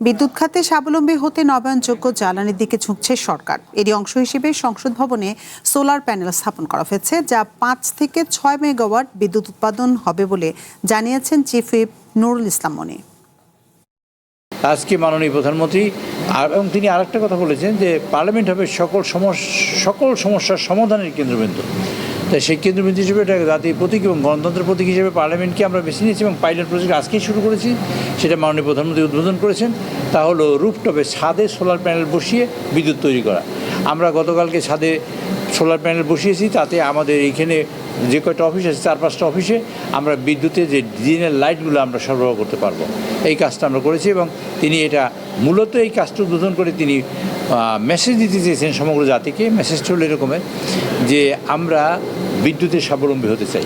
বিদ্যুৎ খাতে স্বাবলম্বী হতে নবায়নযোগ্য জ্বালানির দিকে ঝুঁকছে সরকার। এরই অংশ হিসেবে সংসদ ভবনে সোলার প্যানেল স্থাপন করা হয়েছে, যা 5 থেকে 6 মেগাওয়াট বিদ্যুৎ উৎপাদন হবে বলে জানিয়েছেন চিফ হুইপ নুরুল ইসলাম মনি। আজকে মাননীয় প্রধানমন্ত্রী এবং তিনি আরেকটা কথা বলেছেন যে পার্লামেন্ট হবে সকল সমস্যার সমাধানের কেন্দ্রবিন্দু। তাই সেই কেন্দ্রবিন্দু হিসেবে এটা জাতির প্রতীক এবং গণতন্ত্রের প্রতীক হিসেবে পার্লামেন্টকে আমরা বেছে নিয়েছি এবং পাইলট প্রজেক্ট আজকেই শুরু করেছি। সেটা মাননীয় প্রধানমন্ত্রী উদ্বোধন করেছেন। তা হলো রুফটপে ছাদে সোলার প্যানেল বসিয়ে বিদ্যুৎ তৈরি করা। আমরা গতকালকে ছাদে সোলার প্যানেল বসিয়েছি, তাতে আমাদের এইখানে যে কয়টা অফিস আছে 4-5টা অফিসে আমরা বিদ্যুতের যে দিনের লাইটগুলো আমরা সরবরাহ করতে পারবো, এই কাজটা আমরা করেছি। এবং তিনি এটা মূলত এই কাজটা উদ্বোধন করে তিনি মেসেজ দিতে চেয়েছেন সমগ্র জাতিকে। মেসেজটা হলো এরকমের যে আমরা বিদ্যুতের স্বাবলম্বী হতে চাই।